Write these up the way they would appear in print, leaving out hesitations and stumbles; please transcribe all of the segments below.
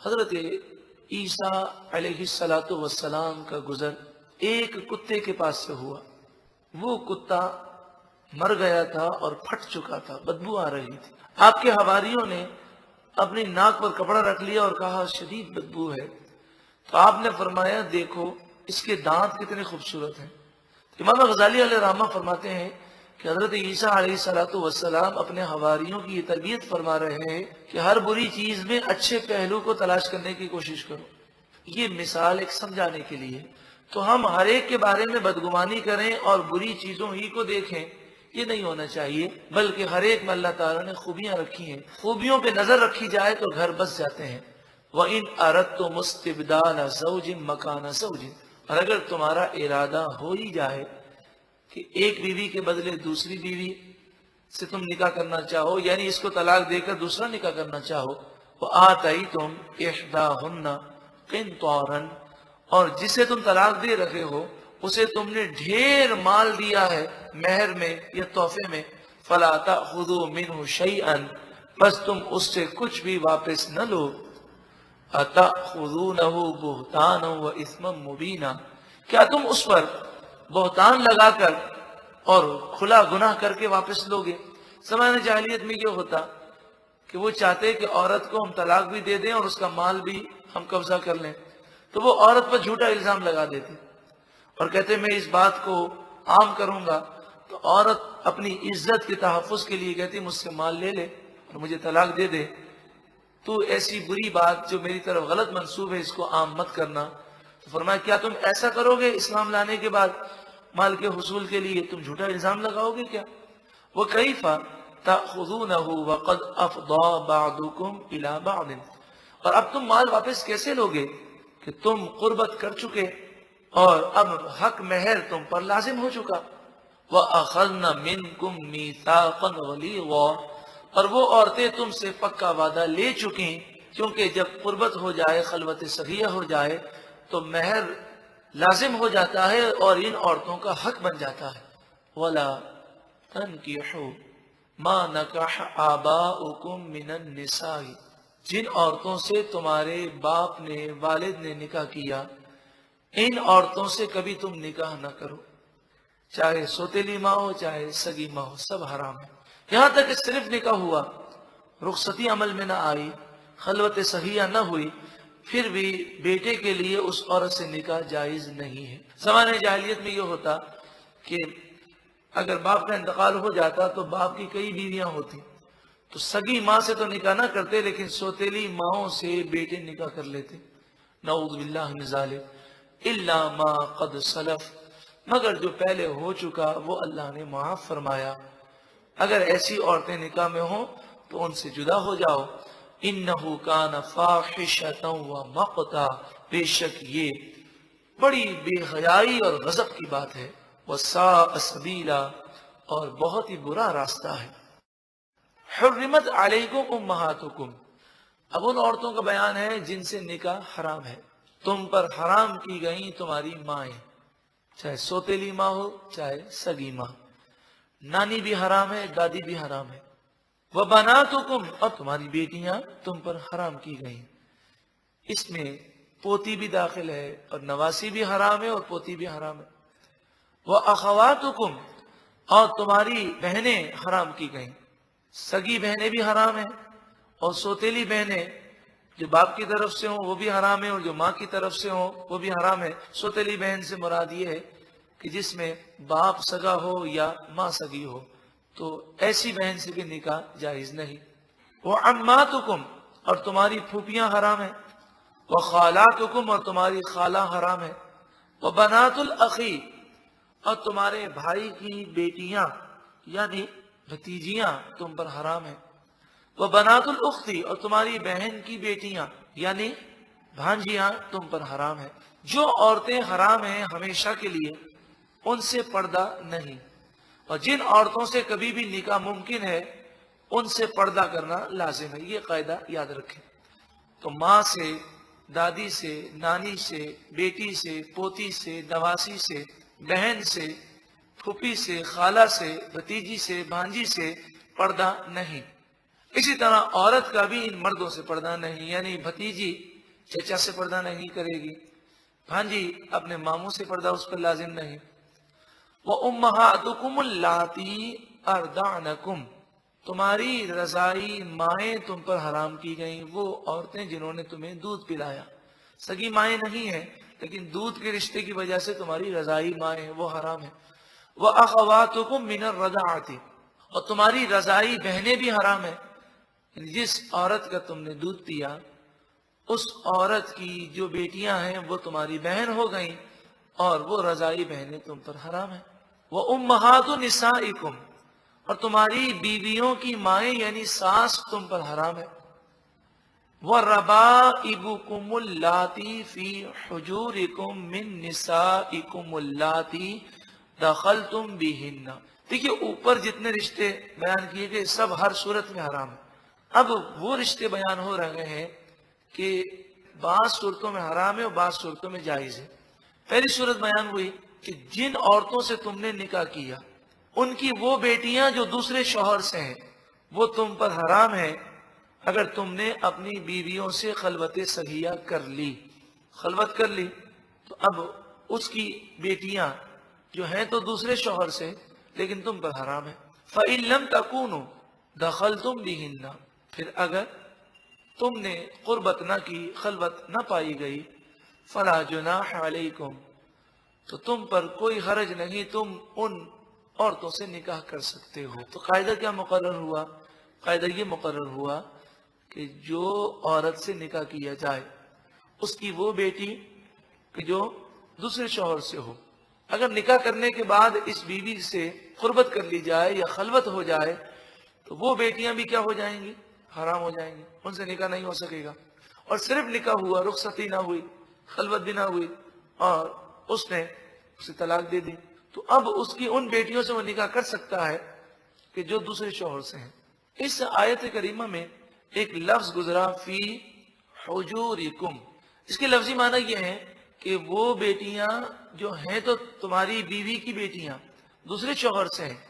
حضرت عیسیٰ علیہ السلام کا گزر ایک کتے کے پاس سے ہوا. وہ کتا مر گیا تھا اور پھٹ چکا تھا، بدبو آ رہی تھی. آپ کے حواریوں نے اپنی ناک پر کپڑا رکھ لیا اور کہا شدید بدبو ہے. تو آپ نے فرمایا دیکھو اس کے دانت کتنے خوبصورت ہیں. امام غزالی علیہ رحمہ فرماتے ہیں کہ حضرت عیسیٰ علیہ السلام اپنے حواریوں کی یہ تربیت فرما رہے ہیں کہ ہر بری چیز میں اچھے پہلو کو تلاش کرنے کی کوشش کرو. یہ مثال ایک سمجھانے کے لیے. تو ہم ہر ایک کے بارے میں بدگمانی کریں اور بری چیزوں ہی کو دیکھیں، یہ نہیں ہونا چاہیے، بلکہ ہر ایک میں اللہ تعالیٰ نے خوبیاں رکھی ہیں. خوبیوں پہ نظر رکھی جائے تو گھر بس جاتے ہیں. وَإِنْ أَرَدْتُمُ اسْتِبْدَالَ زَوْجٍ مَكَانَ زَوْجٍ، اور اگر تمہارا ارادہ ہو ہی جائے کہ ایک بیوی کے بدلے دوسری بیوی سے تم نکاح کرنا چاہو، یعنی اس کو طلاق دے کر دوسرا نکاح کرنا چاہو، وَآتَيْتُمْ إِحْدَاهُنَّ قِنْطَارًا، اور جسے تم طلاق دے رہے ہو اسے تم نے ڈھیر مال دیا ہے مہر میں یا تحفے میں، فَلَا تَأْخُذُوا مِنْهُ شَيْئًا، بس تم اس سے کچھ بھی واپس نہ لو. أَتَأْخُذُونَهُ بُهْتَانًا وَإِثْمًا مُبِينًا، کیا تم اس پر بہتان لگا کر اور کھلا گناہ کر کے واپس لوگے؟ زمانہ جاہلیت میں یہ ہوتا کہ وہ چاہتے کہ عورت کو ہم طلاق بھی دے دیں اور اس کا مال بھی ہم قبضہ کر لیں، تو وہ عورت پر جھوٹا الزام لگا دیتے اور کہتے میں اس بات کو عام کروں گا. تو عورت اپنی عزت کے تحفظ کے لیے کہتی مجھ سے مال لے لے اور مجھے طلاق دے دے، تو ایسی بری بات جو میری طرف غلط منسوب ہے اس کو عام مت کرنا. تو فرمایا کیا تم ایسا کرو گے اسلام لانے کے بعد مال کے حصول کے لیے تم جھوٹا الزام لگاؤ گے کیا؟ وَكَيْفَ تَأْخُذُونَهُ وَقَدْ أَفْضَى بَعْضُكُمْ إِلَى بَعْضٍ، اور اب تم مال واپس کیسے لوگے کہ تم قربت کر چکے اور اب حق مہر تم پر لازم ہو چکا. وَأَخَذْنَ مِنْكُمْ مِيثَاقًا غَلِيظًا، اور وہ عورتیں تم سے پکا وعدہ لے چکیں، کیونکہ جب قربت ہو جائے خلوت صحیح ہو جائے تو مہر لازم ہو جاتا ہے اور ان عورتوں کا حق بن جاتا ہے. وَلَا تَنْكِحُوا مَا نَكَحَ آبَاؤُكُمْ مِنَ النِّسَاءِ، جن عورتوں سے تمہارے باپ نے والد نے نکاح کیا ان عورتوں سے کبھی تم نکاح نہ کرو، چاہے سوتیلی ماں ہو چاہے سگی ماں ہو، سب حرام ہے. یہاں تک کہ صرف نکاح ہوا، رخصتی عمل میں نہ آئی، خلوت صحیحہ نہ ہوئی، پھر بھی بیٹے کے لیے اس عورت سے نکاح جائز نہیں ہے. زمانہ جاہلیت میں یہ ہوتا کہ اگر باپ کا انتقال ہو جاتا تو باپ کی کئی بیویاں ہوتی، تو سگی ماں سے تو نکاح نہ کرتے لیکن سوتیلی ماؤں سے بیٹے نکاح کر لیتے. نعوذ باللہ من ذالک الا ما قد سلف، مگر جو پہلے ہو چکا وہ اللہ نے معاف فرمایا. اگر ایسی عورتیں نکاح میں ہوں تو ان سے جدا ہو جاؤ. انہو کان فاحشۃ ومقتا، بے شک یہ بڑی بے حیائی اور غضب کی بات ہے. وساء سبیلا، اور بہت ہی برا راستہ ہے. حرمت علیکم امہاتکم، اب ان عورتوں کا بیان ہے جن سے نکاح حرام ہے. تم پر حرام کی گئیں تمہاری مائیں، چاہے سوتیلی ماں ہو چاہے سگی ماں. نانی بھی حرام ہے، دادی بھی حرام ہے. وَبَنَاتُكُمْ، اور تمہاری بیٹیاں تم پر حرام کی گئیں. اس میں پوتی بھی داخل ہے اور نواسی بھی حرام ہے اور پوتی بھی حرام ہے. وَأَخَوَاتُكُمْ، اور تمہاری بہنیں حرام کی گئیں. سگی بہنیں بھی حرام ہیں اور سوتیلی بہنیں جو باپ کی طرف سے ہوں وہ بھی حرام ہے اور جو ماں کی طرف سے ہوں وہ بھی حرام ہے. سوتیلی بہن سے مراد یہ ہے کہ جس میں باپ سگا ہو یا ماں سگی ہو، تو ایسی بہن سے بھی نکاح جائز نہیں. وَعَمَّاتُكُمْ، اور تمہاری پھوپھیاں حرام ہیں. وَخَالَاتُكُمْ، اور تمہاری خالہ حرام ہے. وَبَنَاتُ الْأَخِي، اور تمہارے بھائی کی بیٹیاں یعنی بھتیجیاں تم پر حرام ہیں. وَبَنَاتُ الْأُخْتِ، اور تمہاری بہن کی بیٹیاں یعنی بھانجیاں تم پر حرام ہیں. جو عورتیں حرام ہیں ہمیشہ کے لیے ان سے پردہ نہیں، اور جن عورتوں سے کبھی بھی نکاح ممکن ہے ان سے پردہ کرنا لازم ہے. یہ قاعدہ یاد رکھیں. تو ماں سے، دادی سے، نانی سے، بیٹی سے، پوتی سے، نواسی سے، بہن سے، پھوپھی سے، خالہ سے، بھتیجی سے، بھانجی سے پردہ نہیں. اسی طرح عورت کا بھی ان مردوں سے پردہ نہیں، یعنی بھتیجی چچا سے پردہ نہیں کرے گی، بھانجی اپنے ماموں سے پردہ اس پر لازم نہیں۔ وَأُمَّهَاتُكُمُ اللَّاتِي أَرْضَعْنَكُمْ، تمہاری رضائی مائیں تم پر حرام کی گئیں، وہ عورتیں جنہوں نے تمہیں دودھ پلایا، سگی مائیں نہیں ہیں لیکن دودھ کے رشتے کی وجہ سے تمہاری رضائی مائیں وہ حرام ہیں۔ وَأَخَوَاتُكُمْ مِنَ الرَّضَاعَةِ، اور تمہاری رضائی بہنیں بھی حرام ہیں، جس عورت کا تم نے دودھ پیا اس عورت کی جو بیٹیاں ہیں وہ تمہاری بہن ہو گئیں اور وہ رضائی بہنیں تم پر حرام ہیں۔ وَأُمَّهَاتُ نِسَائِكُمْ، اور تمہاری بیویوں کی مائیں یعنی ساس تم پر حرام ہے۔ وَرَبَائِبُكُمُ اللَّاتِي فِي حُجُورِكُمْ مِن نِسَائِكُمُ اللَّاتِي دَخَلْتُمْ بِهِنَّ، دیکھیے اوپر جتنے رشتے بیان کیے گئے سب ہر صورت میں حرام ہیں۔ اب وہ رشتے بیان ہو رہے ہیں کہ بعض صورتوں میں حرام ہے اور بعض صورتوں میں جائز ہے۔ پہلی صورت بیان ہوئی کہ جن عورتوں سے تم نے نکاح کیا ان کی وہ بیٹیاں جو دوسرے شوہر سے ہیں وہ تم پر حرام ہے اگر تم نے اپنی بیویوں سے خلوت صحیحہ کر لی، خلوت کر لی تو اب اس کی بیٹیاں جو ہیں تو دوسرے شوہر سے لیکن تم پر حرام ہے۔ فَإِن لَمْ تَكُونُوا دَخَلْتُمْ بِهِنَّ، پھر اگر تم نے قربت نہ کی، خلوت نہ پائی گئی، فَلَا جُنَاحَ عَلَيْكُمْ، تو تم پر کوئی حرج نہیں، تم ان عورتوں سے نکاح کر سکتے ہو۔ تو قاعدہ کیا مقرر ہوا؟ قاعدہ یہ مقرر ہوا کہ جو عورت سے نکاح کیا جائے اس کی وہ بیٹی کہ جو دوسرے شوہر سے ہو، اگر نکاح کرنے کے بعد اس بیوی سے قربت کر لی جائے یا خلوت ہو جائے تو وہ بیٹیاں بھی کیا ہو جائیں گی؟ حرام ہو جائیں گی، ان سے نکاح نہیں ہو سکے گا۔ اور صرف نکاح ہوا، رخصتی نہ ہوئی، خلوت بھی نہ ہوئی اور اس نے اسے طلاق دے دی تو اب اس کی ان بیٹیوں سے وہ نکاح کر سکتا ہے کہ جو دوسرے شوہر سے ہیں۔ اس آیت کریمہ میں ایک لفظ گزرا فی حجورکم، اس کے لفظی معنی یہ ہے کہ وہ بیٹیاں جو ہیں تو تمہاری بیوی کی بیٹیاں دوسرے شوہر سے ہیں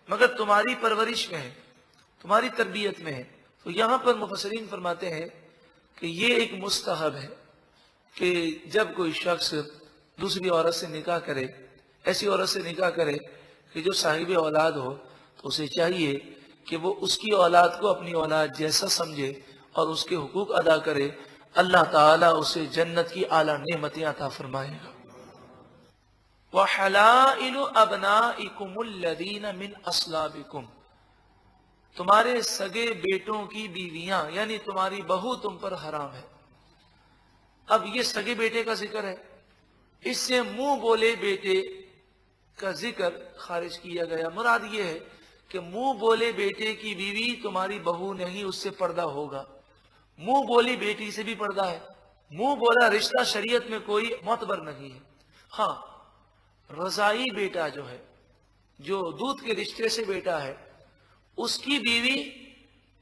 مگر تمہاری پرورش میں ہیں، تمہاری تربیت میں ہیں۔ تو یہاں پر مفسرین فرماتے ہیں کہ یہ ایک مستحب ہے کہ جب کوئی شخص دوسری عورت سے نکاح کرے، ایسی عورت سے نکاح کرے کہ جو صاحب اولاد ہو، تو اسے چاہیے کہ وہ اس کی اولاد کو اپنی اولاد جیسا سمجھے اور اس کے حقوق ادا کرے، اللہ تعالیٰ اسے جنت کی اعلیٰ نعمتیں عطا فرمائے گا۔ وَحَلَائِلُ أَبْنَائِكُمُ الَّذِينَ مِنْ أَصْلَابِكُمْ، تمہارے سگے بیٹوں کی بیویاں یعنی تمہاری بہو تم پر حرام ہے۔ اب یہ سگے بیٹے کا ذکر ہے، اس سے منہ بولے بیٹے کا ذکر خارج کیا گیا۔ مراد یہ ہے کہ منہ بولے بیٹے کی بیوی تمہاری بہو نہیں، اس سے پردہ ہوگا۔ منہ بولی بیٹی سے بھی پردہ ہے، منہ بولا رشتہ شریعت میں کوئی معتبر نہیں ہے۔ ہاں رضائی بیٹا جو ہے، جو دودھ کے رشتے سے بیٹا ہے، اس کی بیوی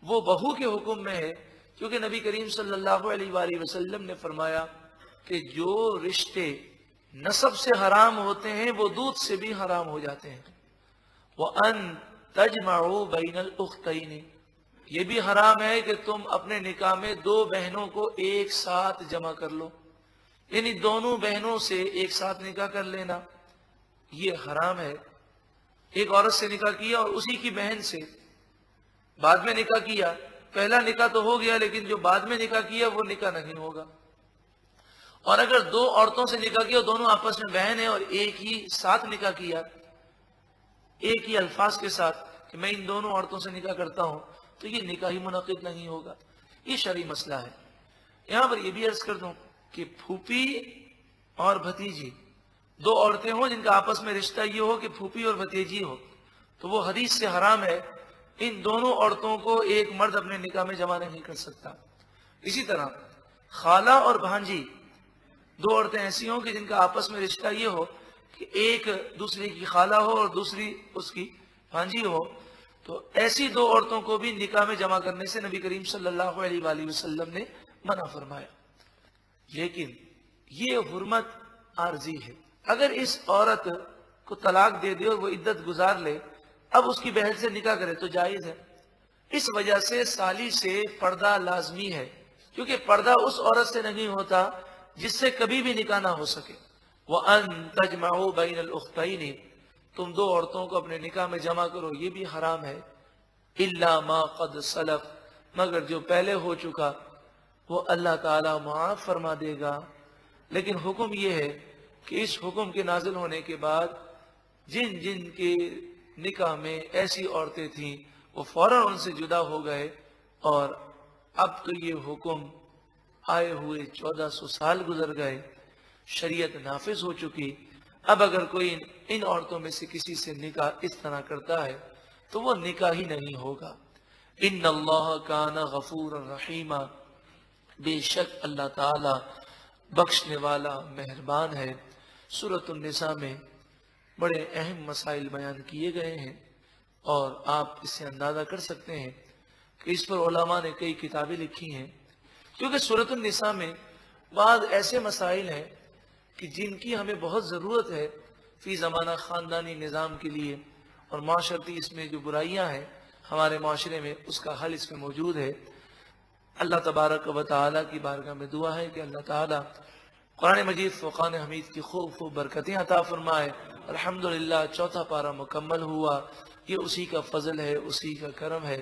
وہ بہو کے حکم میں ہے، کیونکہ نبی کریم صلی اللہ علیہ وآلہ وسلم نے فرمایا کہ جو رشتے نسب سے حرام ہوتے ہیں وہ دودھ سے بھی حرام ہو جاتے ہیں۔ وَأَن تَجْمَعُوا بَيْنَ الْأُخْتَيْنِ، یہ بھی حرام ہے کہ تم اپنے نکاح میں دو بہنوں کو ایک ساتھ جمع کر لو، یعنی دونوں بہنوں سے ایک ساتھ نکاح کر لینا، یہ حرام ہے۔ ایک عورت سے نکاح کیا اور اسی کی بہن سے بعد میں نکاح کیا، پہلا نکاح تو ہو گیا لیکن جو بعد میں نکاح کیا وہ نکاح نہیں ہوگا۔ اور اگر دو عورتوں سے نکاح کیا دونوں آپس میں بہن ہیں اور ایک ہی ساتھ نکاح کیا، ایک ہی الفاظ کے ساتھ کہ میں ان دونوں عورتوں سے نکاح کرتا ہوں، تو یہ نکاح ہی منعقد نہیں ہوگا، یہ شرعی مسئلہ ہے۔ یہاں پر یہ بھی عرض کر دوں کہ پھوپھی اور بھتیجی دو عورتیں ہوں جن کا آپس میں رشتہ یہ ہو کہ پھوپھی اور بھتیجی ہو، تو وہ حدیث سے حرام ہے، ان دونوں عورتوں کو ایک مرد اپنے نکاح میں جمع نہیں کر سکتا۔ اسی طرح خالہ اور بھانجی دو عورتیں ایسی ہوں کہ جن کا آپس میں رشتہ یہ ہو کہ ایک دوسرے کی خالہ ہو اور دوسری اس کی بھانجی ہو، تو ایسی دو عورتوں کو بھی نکاح میں جمع کرنے سے نبی کریم صلی اللہ علیہ وآلہ وسلم نے منع فرمایا۔ لیکن یہ حرمت عارضی ہے، اگر اس عورت کو طلاق دے دے اور وہ عدت گزار لے، اب اس کی بہن سے نکاح کرے تو جائز ہے۔ اس وجہ سے سالی سے پردہ لازمی ہے، کیونکہ پردہ اس عورت سے نہیں ہوتا جس سے کبھی بھی نکاح نہ ہو سکے. وَأَن تَجْمَعُوا بَيْنَ الْأُخْتَيْنِ، تم دو عورتوں کو اپنے نکاح میں جمع کرو، یہ بھی حرام ہے. إِلَّا مَا قَدْ سَلَفَ، مگر جو پہلے ہو چکا وہ اللہ تعالیٰ معاف فرما دے گا. لیکن حکم یہ ہے کہ اس حکم کے نازل ہونے کے بعد جن جن کے نکاح میں ایسی عورتیں تھیں وہ فوراً ان سے جدا ہو گئے، اور اب تو یہ حکم آئے ہوئے 1400 سال گزر گئے، شریعت نافذ ہو چکی. اب اگر کوئی ان عورتوں میں سے کسی سے نکاح اس طرح کرتا ہے تو وہ نکاح ہی نہیں ہوگا. ان اللہ کان غفورا رحیما، بے شک اللہ تعالی بخشنے والا مہربان ہے. سورۃ النساء میں بڑے اہم مسائل بیان کیے گئے ہیں، اور آپ اس سے اندازہ کر سکتے ہیں کہ اس پر علماء نے کئی کتابیں لکھی ہیں، کیونکہ سورۃ النساء میں بعض ایسے مسائل ہیں کہ جن کی ہمیں بہت ضرورت ہے فی زمانہ خاندانی نظام کے لیے، اور معاشرتی اس میں جو برائیاں ہیں ہمارے معاشرے میں اس کا حل اس میں موجود ہے. اللہ تبارک و تعالیٰ کی بارگاہ میں دعا ہے کہ اللہ تعالیٰ قرآن مجید فرقان حمید کی خوب خوب برکتیں عطا فرمائے. الحمدللہ چوتھا پارہ مکمل ہوا، یہ اسی کا فضل ہے، اسی کا کرم ہے.